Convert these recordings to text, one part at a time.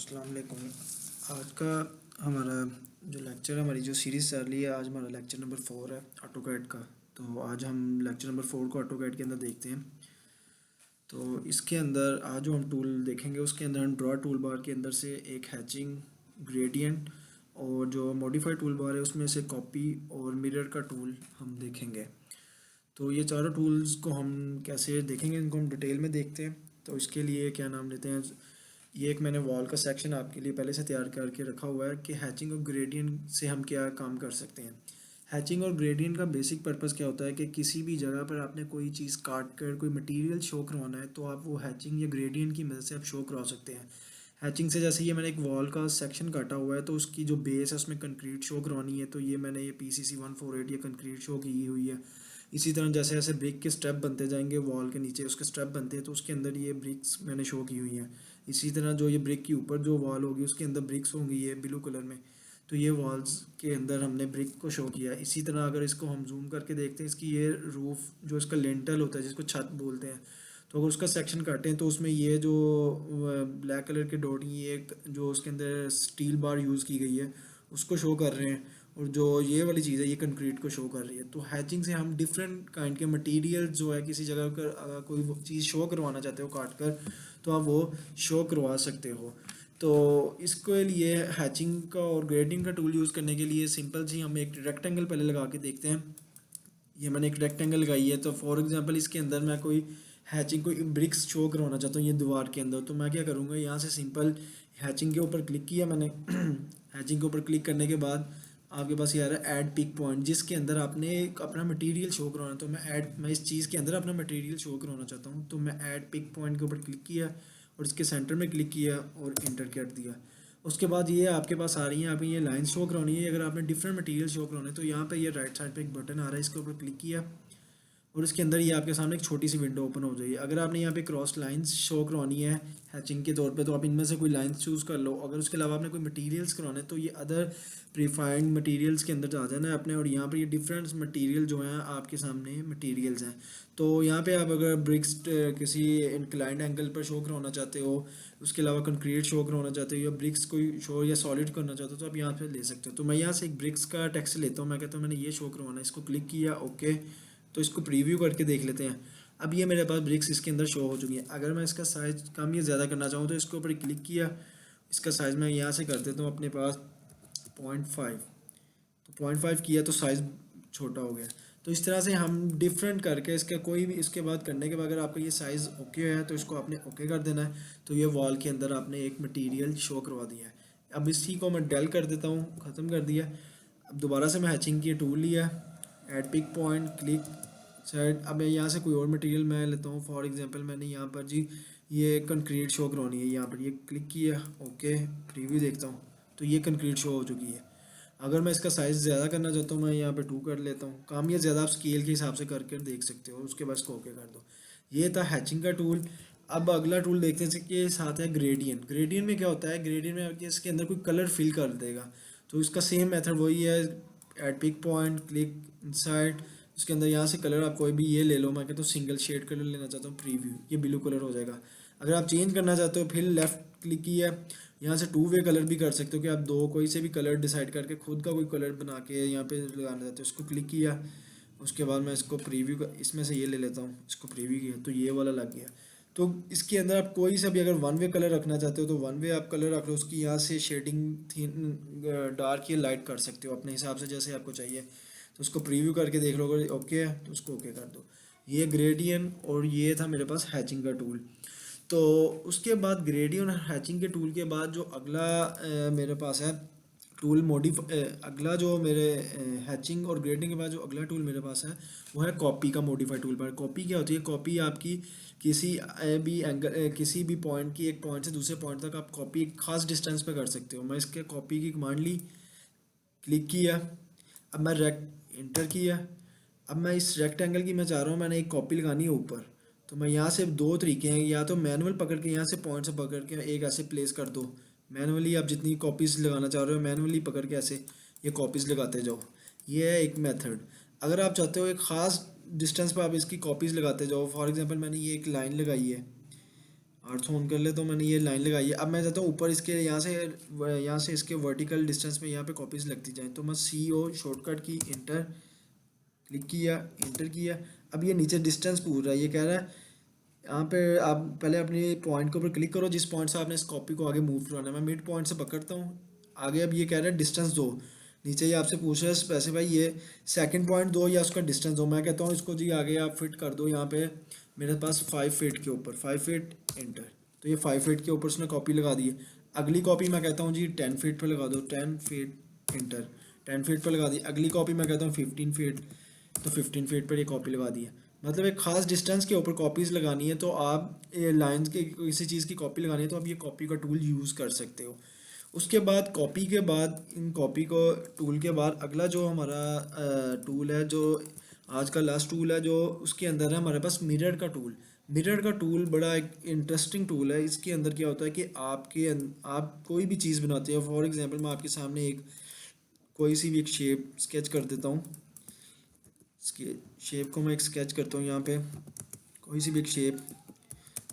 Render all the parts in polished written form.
अस्सलाम वालेकुम। आज का हमारा जो लेक्चर है, हमारी जो सीरीज़ चल रही है, आज हमारा लेक्चर नंबर 4 है ऑटोकैड का। तो आज हम लेक्चर नंबर 4 को ऑटोकैड के अंदर देखते हैं। तो इसके अंदर आज जो हम टूल देखेंगे उसके अंदर हम ड्रॉ टूल बार के अंदर से एक हैचिंग, ग्रेडियंट और जो मॉडिफाई टूल बार है उसमें से कॉपी और मिरर का टूल हम देखेंगे। तो ये चारों टूल्स को हम कैसे देखेंगे, इनको हम डिटेल में देखते हैं। तो इसके लिए क्या नाम लेते हैं, ये एक मैंने वॉल का सेक्शन आपके लिए पहले से तैयार करके रखा हुआ है कि हैचिंग और ग्रेडियंट से हम क्या काम कर सकते हैं। हैचिंग और ग्रेडियंट का बेसिक पर्पस क्या होता है कि किसी भी जगह पर आपने कोई चीज़ काट कर कोई मटेरियल शो करवाना है तो आप वो हैचिंग या ग्रेडियंट की मदद से आप शो करवा सकते हैं। हैचिंग से जैसे ये मैंने एक वॉल का सेक्शन काटा हुआ है तो उसकी जो बेस है उसमें कंक्रीट शो करवानी है, तो ये मैंने ये PCC 148 ये कंक्रीट शो की हुई है। इसी तरह जैसे जैसे ब्रिक के स्टेप बनते जाएंगे, वॉल के नीचे उसके स्टेप बनते हैं तो उसके अंदर ये ब्रिक्स मैंने शो की हुई हैं। इसी तरह जो ये ब्रिक के ऊपर जो वॉल होगी उसके अंदर ब्रिक्स होंगी ये ब्लू कलर में, तो ये वॉल्स के अंदर हमने ब्रिक को शो किया। इसी तरह अगर इसको हम जूम करके देखते हैं, इसकी ये रूफ़ जो इसका लेंटल होता है जिसको छत बोलते हैं, तो अगर उसका सेक्शन काटें तो उसमें ये जो ब्लैक कलर के डॉट, ये एक जो उसके अंदर स्टील बार यूज़ की गई है उसको शो कर रहे हैं, और जो ये वाली चीज़ है ये कंक्रीट को शो कर रही है। तो हैचिंग से हम डिफरेंट काइंड के मटेरियल जो है किसी जगह पर अगर कोई चीज़ शो करवाना चाहते हो काट कर तो आप वो शो करवा सकते हो। तो इसके लिए हैचिंग का और ग्रेडिंग का टूल यूज़ करने के लिए सिंपल सी हम एक रेक्टेंगल पहले लगा के देखते हैं। ये मैंने एक रेक्टेंगल लगाई है, तो फॉर एग्जांपल इसके अंदर मैं कोई हैचिंग कोई ब्रिक्स शो करवाना चाहता हूँ ये दीवार के अंदर, तो मैं क्या करूँगा, यहाँ से सिंपल हैचिंग के ऊपर क्लिक किया मैंने हैचिंग के ऊपर क्लिक करने के बाद आपके पास ये आ रहा है ऐड पिक पॉइंट, जिसके अंदर आपने एक अपना मटेरियल शो करवाना। तो मैं इस चीज़ के अंदर अपना मटेरियल शो करवाना चाहता हूँ, तो मैं ऐड पिक पॉइंट के ऊपर क्लिक किया और इसके सेंटर में क्लिक किया और इंटर कर दिया। उसके बाद ये आपके पास आ रही हैं, आप ये लाइन शो करवानी है। अगर आपने डिफरेंट मटेरियल शो करवाना है तो यहाँ पे ये राइट साइड पे एक बटन आ रहा है, इसके ऊपर क्लिक किया और इसके अंदर ये आपके सामने एक छोटी सी विंडो ओपन हो जाएगी। अगर आपने यहाँ पे क्रॉस लाइंस शो करवानी है हैचिंग के तौर पे तो आप इनमें से कोई लाइंस चूज़ कर लो। अगर उसके अलावा आपने कोई मटेरियल्स करवाना है तो ये अदर प्रीफाइंड मटेरियल्स के अंदर आ जाना है अपने, और यहाँ पर ये डिफरेंट मटेरियल जो हैं आपके सामने मटेरियल्स हैं। तो यहाँ पे आप अगर ब्रिक्स किसी इंक्लाइंड एंगल पर शो करवाना चाहते हो, उसके अलावा कंक्रीट शो करवाना चाहते हो या ब्रिक्स कोई शो या सॉलिड करना चाहते हो तो आप यहाँ पे ले सकते हो। तो मैं यहाँ से एक ब्रिक्स का टेक्स्ट लेता हूँ, मैं कहता हूँ मैंने ये शो करवाना है, इसको क्लिक किया ओके। तो इसको प्रीव्यू करके देख लेते हैं। अब ये मेरे पास ब्रिक्स इसके अंदर शो हो चुकी है। अगर मैं इसका साइज़ कम या ज़्यादा करना चाहूँ तो इसके ऊपर क्लिक किया, इसका साइज़ मैं यहाँ से कर देता हूँ अपने पास 0.5, तो 0.5 किया तो साइज़ छोटा हो गया। तो इस तरह से हम डिफरेंट करके इसका कोई भी इसके बाद करने के बाद अगर आपका ये साइज़ ओके है तो इसको आपने ओके कर देना है। तो ये वॉल के अंदर आपने एक मटेरियल शो करवा दिया है। अब इसी को मैं डेल कर देता हूँ, ख़त्म कर दिया। अब दोबारा से मैं हैचिंग की टूल लिया, add pick point, click side. अब मैं यहाँ से कोई और मटेरियल मैं लेता हूँ, फॉर एग्जांपल मैंने यहाँ पर जी ये कंक्रीट शो करवानी है, यहाँ पर ये क्लिक किया ओके, प्रीव्यू देखता हूँ तो ये कंक्रीट शो हो चुकी है। अगर मैं इसका साइज़ ज़्यादा करना चाहता हूँ मैं यहाँ पे 2 कर लेता हूँ, काम या ज़्यादा आप स्केल के हिसाब से करके देख सकते हो। उसके बाद इसको ओके कर दो। ये था हैचिंग का टूल। अब अगला टूल देखते हैं कि साथ है ग्रेडियंट। ग्रेडियंट में क्या होता है, ग्रेडियंट में आपके इसके अंदर कोई कलर फिल कर देगा। तो इसका सेम मेथड वही है, at pick point, click inside, इसके अंदर यहाँ से कलर आप कोई भी ये ले लो। मैं कहता हूँ सिंगल शेड कलर लेना चाहता हूँ, प्रीव्यू, ये ब्लू कलर हो जाएगा। अगर आप चेंज करना चाहते हो फिर लेफ़्ट क्लिक किया, यहाँ से 2 वे कलर भी कर सकते हो कि आप दो कोई से भी कलर डिसाइड करके खुद का कोई कलर बना के यहाँ पे लगाना चाहते हो, इसको क्लिक किया। उसके बाद मैं इसको प्रीव्यू का इसमें से ये ले लेता हूँ, इसको प्रीव्यू किया तो ये वाला लग गया। तो इसके अंदर आप कोई सा भी अगर 1 वे कलर रखना चाहते हो तो 1 वे आप कलर रख लो, उसकी यहाँ से शेडिंग थी डार्क या लाइट कर सकते हो अपने हिसाब से जैसे आपको चाहिए। तो उसको प्रीव्यू करके देख लो, अगर ओके है तो उसको ओके कर दो। ये ग्रेडियंट और ये था मेरे पास हैचिंग का टूल। तो उसके बाद ग्रेडियंट और हैचिंग के टूल के बाद जो अगला मेरे पास है टूल अगला जो मेरे हैचिंग और ग्रेडिंग के बाद जो अगला टूल मेरे पास है वो है कॉपी का मॉडिफाई टूल बार। कॉपी क्या होती है, कॉपी आपकी किसी भी एंगल किसी भी पॉइंट की, एक पॉइंट से दूसरे पॉइंट तक आप कॉपी एक खास डिस्टेंस पे कर सकते हो। मैं इसके कॉपी की कमांड ली, क्लिक किया, अब मैं इंटर किया। अब मैं इस रेक्टेंगल की मैं चाह रहा हूँ मैंने एक कॉपी लगानी है ऊपर, तो मैं यहाँ से 2 तरीके हैं, या तो मैनुअल पकड़ के यहाँ से पॉइंट से पकड़ के एक ऐसे प्लेस कर दो। मैनुअली आप जितनी कॉपीज़ लगाना चाह रहे हो मैनुअली पकड़ के ऐसे ये कॉपीज़ लगाते जाओ, ये है एक मेथड। अगर आप चाहते हो एक ख़ास डिस्टेंस पर आप इसकी कॉपीज़ लगाते जाओ, फॉर एग्जांपल मैंने ये एक लाइन लगाई है अर्थ ऑन कर ले तो मैंने ये लाइन लगाई है। अब मैं चाहता हूँ ऊपर इसके यहाँ से इसके वर्टिकल डिस्टेंस में यहाँ पे कॉपीज़ लगती जाएँ, तो मैं CO शॉर्टकट की इंटर क्लिक किया, इंटर किया। अब ये नीचे डिस्टेंस पूछ रहा है, ये कह रहा है यहाँ पे आप पहले अपने पॉइंट के ऊपर क्लिक करो जिस पॉइंट से आपने इस कॉपी को आगे मूव करवाना है। मैं मिड पॉइंट से पकड़ता हूँ आगे। अब ये कह रहा है डिस्टेंस दो, नीचे ये आपसे पूछ रहा है स्पेसिफाई ये सेकंड पॉइंट दो या उसका डिस्टेंस दो। मैं कहता हूँ इसको जी आगे आप फिट कर दो यहाँ पे मेरे पास 5 फीट के ऊपर, 5 फीट इंटर। तो ये 5 फीट के ऊपर उसने कॉपी लगा दी है। अगली कॉपी मैं कहता हूँ जी 10 फीट पर लगा दो, 10 फीट इंटर, 10 फीट पर लगा दी। अगली कॉपी मैं कहता हूँ 15 फीट, तो 15 फीट पर ये कॉपी लगा दी है। मतलब एक ख़ास डिस्टेंस के ऊपर कॉपीज़ लगानी है तो आप ये लाइंस के किसी चीज़ की कॉपी लगानी है तो आप ये कॉपी का टूल यूज़ कर सकते हो। उसके बाद कॉपी के बाद इन कॉपी को टूल के बाद अगला जो हमारा टूल है, जो आज का लास्ट टूल है, जो उसके अंदर है हमारे पास मिरर का टूल। मिरर का टूल बड़ा एक इंटरेस्टिंग टूल है। इसके अंदर क्या होता है कि आप कोई भी चीज़ बनाते हो। फॉर एग्जांपल मैं आपके सामने एक कोई सी भी एक शेप स्केच कर देता हूँ। इसके शेप को मैं एक स्केच करता हूँ। यहाँ पे कोई सी भी एक शेप,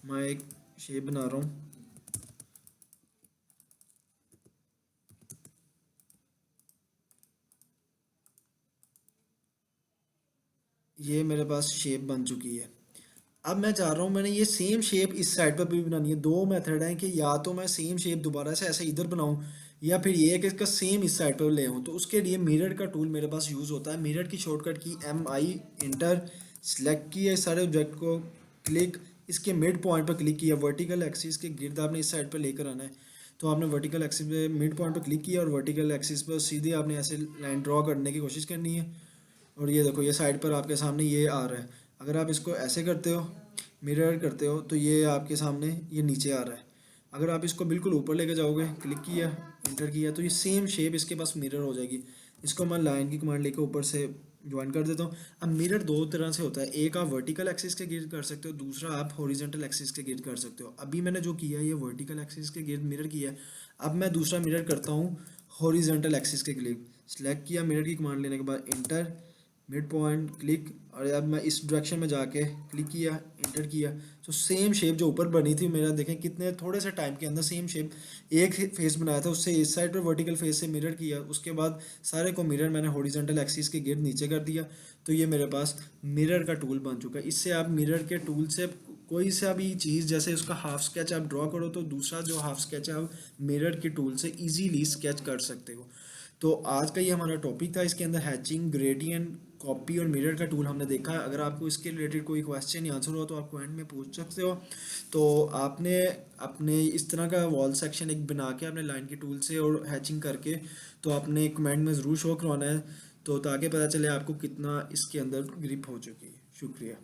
मैं एक शेप बना रहा हूँ। ये मेरे पास शेप बन चुकी है। अब मैं चाह रहा हूँ मैंने ये सेम शेप इस साइड पर भी बनानी है। दो मेथड हैं कि या तो मैं सेम शेप दोबारा से ऐसे इधर बनाऊँ या फिर ये है कि इसका सेम इस साइड पर ले आऊँ। तो उसके लिए मिरर का टूल मेरे पास यूज़ होता है। मिरर की शॉर्टकट की MI इंटर, सेलेक्ट किया इस सारे ऑब्जेक्ट को, क्लिक, इसके मिड पॉइंट पर क्लिक किया, वर्टिकल एक्सिस के गिर्द आपने इस साइड पर लेकर आना है। तो आपने वर्टिकल एक्सिस पे मिड पॉइंट पर क्लिक किया और वर्टिकल एक्सिस पर सीधे आपने ऐसे लाइन ड्रॉ करने की कोशिश करनी है। और ये देखो ये साइड पर आपके सामने ये आ रहा है। अगर आप इसको ऐसे करते हो, मिरर करते हो, तो ये आपके सामने ये नीचे आ रहा है। अगर आप इसको बिल्कुल ऊपर लेके जाओगे, क्लिक किया, इंटर किया, तो ये सेम शेप इसके पास मिरर हो जाएगी। इसको मैं लाइन की कमांड लेकर ऊपर से ज्वाइन कर देता हूँ। अब मिरर दो तरह से होता है, एक आप वर्टिकल एक्सिस के गिर्द कर सकते हो, दूसरा आप हॉरिजॉन्टल एक्सिस के गिर्द कर सकते हो। अभी मैंने जो किया है ये वर्टिकल एक्सिस के गिर्द मिरर किया है। अब मैं दूसरा मिरर करता हूँ हॉरिजॉन्टल एक्सिस के गिर्द। सेलेक्ट किया मिरर की कमांड लेने के बाद, इंटर, मिड पॉइंट, क्लिक, और अब मैं इस डायरेक्शन में जाके क्लिक किया, इंटर किया, तो सेम शेप जो ऊपर बनी थी मेरा, देखें कितने थोड़े से टाइम के अंदर सेम शेप एक फेस बनाया था, उससे इस साइड पर वर्टिकल फेस से मिरर किया, उसके बाद सारे को मिरर मैंने हॉरिजॉन्टल एक्सिस के गिर्द नीचे कर दिया। तो ये मेरे पास मिरर का टूल बन चुका है। इससे आप मिरर के टूल से कोई सा भी चीज़, जैसे उसका हाफ स्केच आप ड्रॉ करो तो दूसरा जो हाफ स्केच है आप मिरर के टूल से ईजीली स्केच कर सकते हो। तो आज का ये हमारा टॉपिक था। इसके अंदर हैचिंग, ग्रेडियंट, कॉपी और मिरर का टूल हमने देखा है। अगर आपको इसके रिलेटेड कोई क्वेश्चन या आंसर हो तो आप कमेंट में पूछ सकते हो। तो आपने अपने इस तरह का वॉल सेक्शन एक बना के अपने लाइन के टूल से और हैचिंग करके तो आपने कमेंट में ज़रूर शो करवाना है, तो ताकि पता चले आपको कितना इसके अंदर ग्रिप हो चुकी है। शुक्रिया।